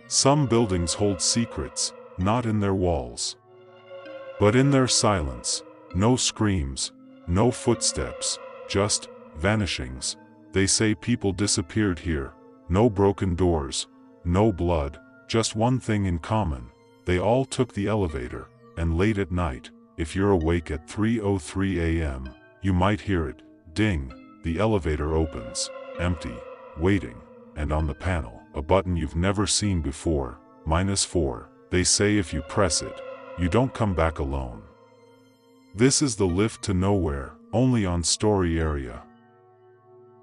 Some buildings hold secrets, not in their walls, but in their silence. No screams, no footsteps, just vanishings. They say people disappeared here. No broken doors, no blood, just one thing in common. They all took the elevator, and late at night, if you're awake at 3:03 a.m., you might hear it. Ding, the elevator opens, empty, waiting, and on the panel, a button you've never seen before, -4. They say if you press it, you don't come back alone. This is the lift to nowhere, only on Story area.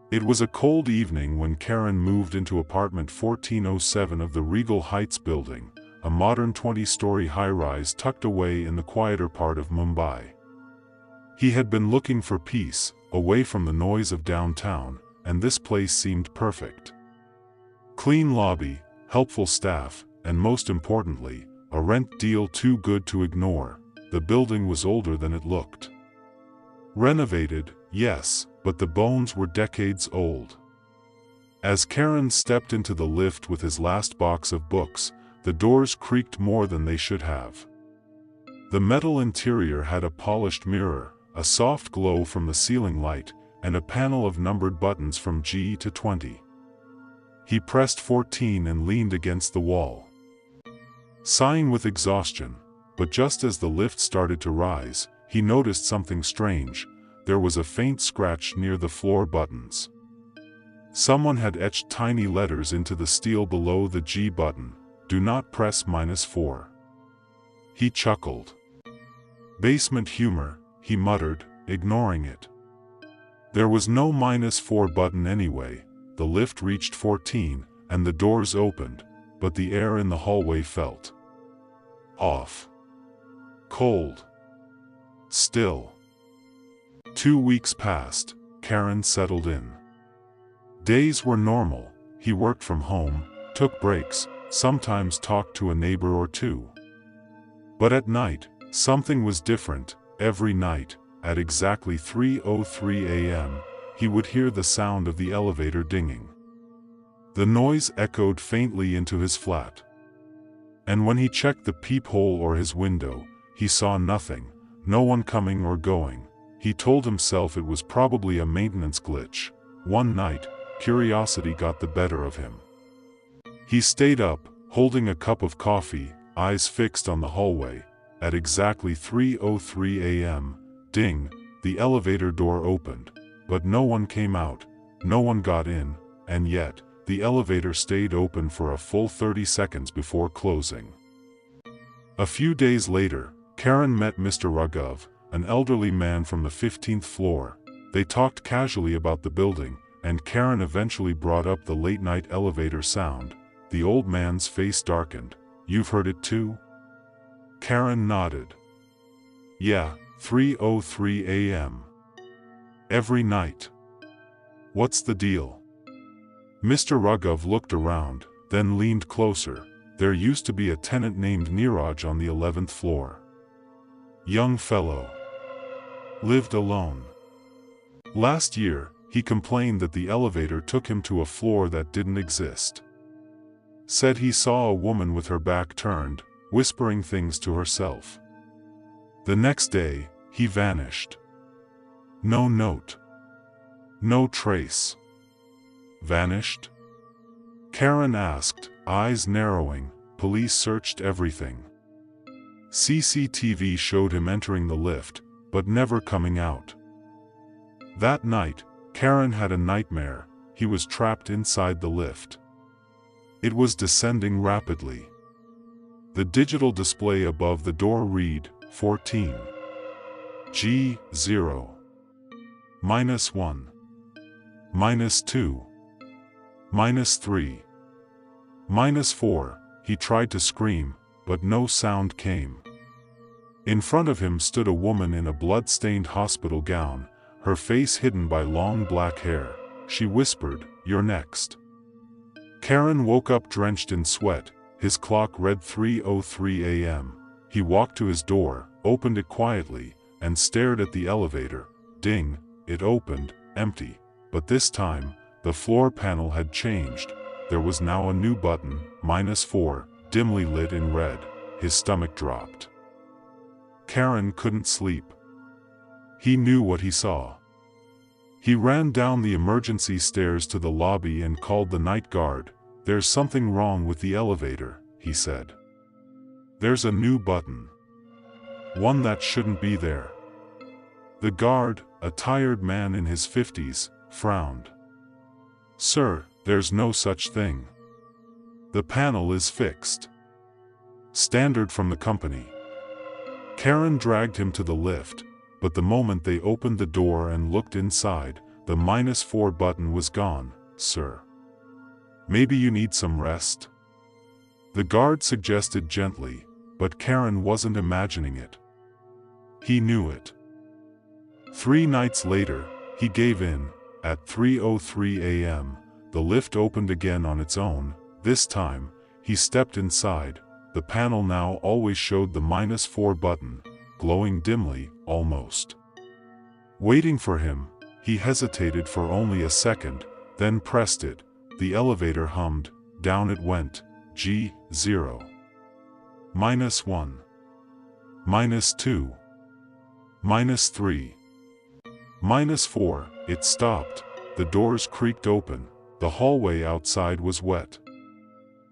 It was a cold evening when Karan moved into apartment 1407 of the Regal Heights building, a modern 20-story high-rise tucked away in the quieter part of Mumbai. He had been looking for peace, away from the noise of downtown, and this place seemed perfect. Clean lobby, helpful staff, and most importantly, a rent deal too good to ignore. The building was older than it looked. Renovated, yes, but the bones were decades old. As Karan stepped into the lift with his last box of books, the doors creaked more than they should have. The metal interior had a polished mirror, a soft glow from the ceiling light, and a panel of numbered buttons from G to 20. He pressed 14 and leaned against the wall, sighing with exhaustion. But just as the lift started to rise, he noticed something strange. There was a faint scratch near the floor buttons. Someone had etched tiny letters into the steel below the G button. Do not press -4. He chuckled. Basement humor, he muttered, ignoring it. There was no -4 button anyway. The lift reached 14, and the doors opened, but the air in the hallway felt off. Cold. Still. 2 weeks passed. Karan settled in. Days were normal. He worked from home, took breaks, sometimes talked to a neighbor or two. But at night, something was different. Every night, at exactly 3:03 a.m., he would hear the sound of the elevator dinging. The noise echoed faintly into his flat. And when he checked the peephole or his window, he saw nothing, no one coming or going. He told himself it was probably a maintenance glitch. One night, curiosity got the better of him. He stayed up, holding a cup of coffee, eyes fixed on the hallway. At exactly 3:03 a.m., ding, the elevator door opened. But no one came out, no one got in, and yet, the elevator stayed open for a full 30 seconds before closing. A few days later, Karan met Mr. Raghav, an elderly man from the 15th floor. They talked casually about the building, and Karan eventually brought up the late-night elevator sound. The old man's face darkened. You've heard it too? Karan nodded. Yeah, 3:03 a.m. Every night. What's the deal? Mr. Raghav looked around, then leaned closer. There used to be a tenant named Neeraj on the 11th floor. Young fellow. Lived alone. Last year, he complained that the elevator took him to a floor that didn't exist. Said he saw a woman with her back turned, whispering things to herself. The next day, he vanished. No note. No trace. Vanished? Karan asked, eyes narrowing. Police searched everything. CCTV showed him entering the lift, but never coming out. That night, Karan had a nightmare. He was trapped inside the lift. It was descending rapidly. The digital display above the door read, 14. G, 0. -1. -2. -3. -4. He tried to scream, but no sound came. In front of him stood a woman in a blood-stained hospital gown, her face hidden by long black hair. She whispered, "You're next." Karan woke up drenched in sweat. His clock read 3:03 a.m. He walked to his door, opened it quietly, and stared at the elevator. Ding, it opened, empty. But this time, the floor panel had changed. there was now a new button, -4, dimly lit in red. His stomach dropped. Karan couldn't sleep. He knew what he saw. He ran down the emergency stairs to the lobby and called the night guard. "There's something wrong with the elevator," he said. "There's a new button. One that shouldn't be there." The guard, a tired man in his 50s, frowned. "Sir, there's no such thing. The panel is fixed. Standard from the company." Karan dragged him to the lift, but the moment they opened the door and looked inside, the -4 button was gone. "Sir, maybe you need some rest?" the guard suggested gently, but Karan wasn't imagining it. He knew it. 3 nights later, he gave in. At 3:03 a.m., the lift opened again on its own. This time, he stepped inside. The panel now always showed the -4 button, glowing dimly, almost waiting for him. He hesitated for only a second, then pressed it. The elevator hummed. Down it went. G0. -1. -2. -3. -4. It stopped. The doors creaked open. The hallway outside was wet,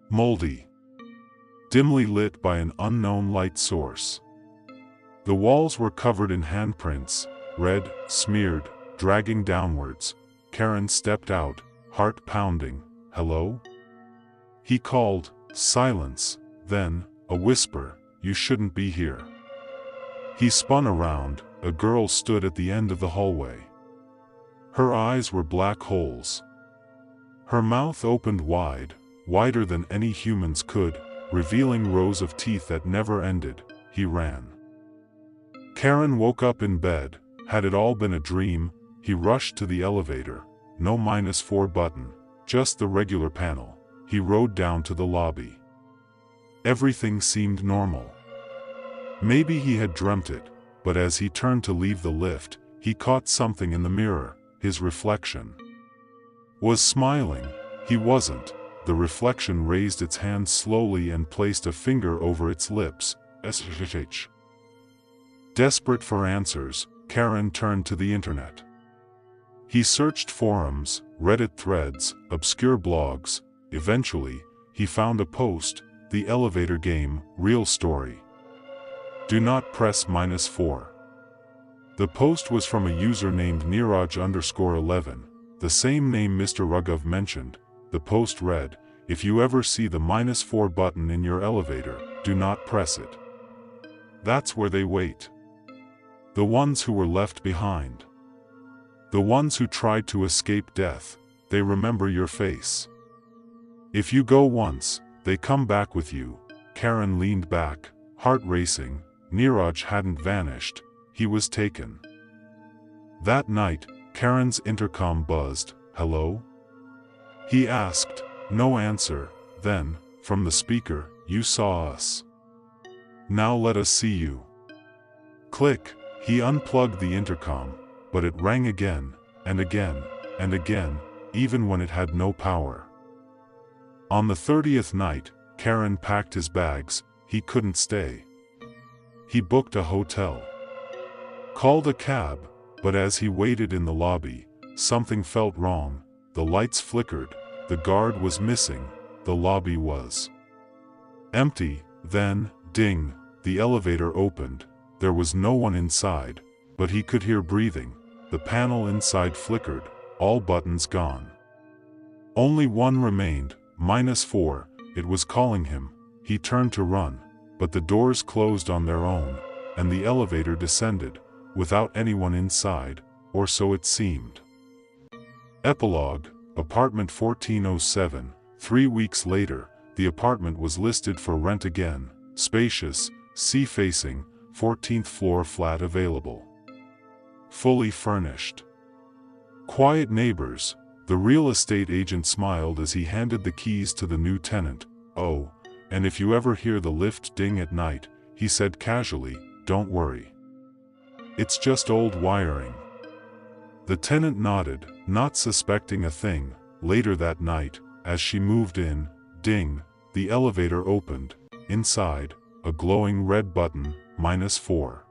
moldy, dimly lit by an unknown light source. The walls were covered in handprints, red, smeared, dragging downwards. Karan stepped out, heart pounding. "Hello?" he called. Silence. Then, a whisper, "You shouldn't be here." He spun around. A girl stood at the end of the hallway. Her eyes were black holes. Her mouth opened wide, wider than any humans could, revealing rows of teeth that never ended. He ran. Karan woke up in bed. Had it all been a dream? He rushed to the elevator. No -4 button, just the regular panel. He rode down to the lobby. Everything seemed normal. Maybe he had dreamt it, but as he turned to leave the lift, he caught something in the mirror. His reflection was smiling. He wasn't. The reflection raised its hand slowly and placed a finger over its lips. SHH. Desperate for answers, Karan turned to the internet. He searched forums, Reddit threads, obscure blogs. Eventually, he found a post, "The elevator game, real story. Do not press -4." The post was from a user named Niraj_11, the same name Mr. Raghav mentioned. The post read, "If you ever see the -4 button in your elevator, do not press it. That's where they wait. The ones who were left behind. The ones who tried to escape death, they remember your face. If you go once, they come back with you." Karan leaned back, heart racing. Niraj hadn't vanished. He was taken. That night, Karan's intercom buzzed. "Hello?" he asked. No answer. Then, from the speaker, "You saw us. Now let us see you." Click. He unplugged the intercom, but it rang again, and again, and again, even when it had no power. On the 30th night, Karan packed his bags. He couldn't stay. He booked a hotel. Called a cab, but as he waited in the lobby, something felt wrong. The lights flickered, the guard was missing, the lobby was empty. Then, ding, the elevator opened. There was no one inside, but he could hear breathing. The panel inside flickered, all buttons gone. Only one remained, -4, it was calling him. He turned to run, but the doors closed on their own, and the elevator descended, without anyone inside, or so it seemed. Epilogue, Apartment 1407. 3 weeks later, the apartment was listed for rent again. Spacious, sea-facing, 14th floor flat available. Fully furnished. Quiet neighbors. The real estate agent smiled as he handed the keys to the new tenant. "Oh, and if you ever hear the lift ding at night," he said casually, "don't worry. It's just old wiring." The tenant nodded, not suspecting a thing. Later that night, As she moved in, ding, the elevator opened. Inside, a glowing red button, -4.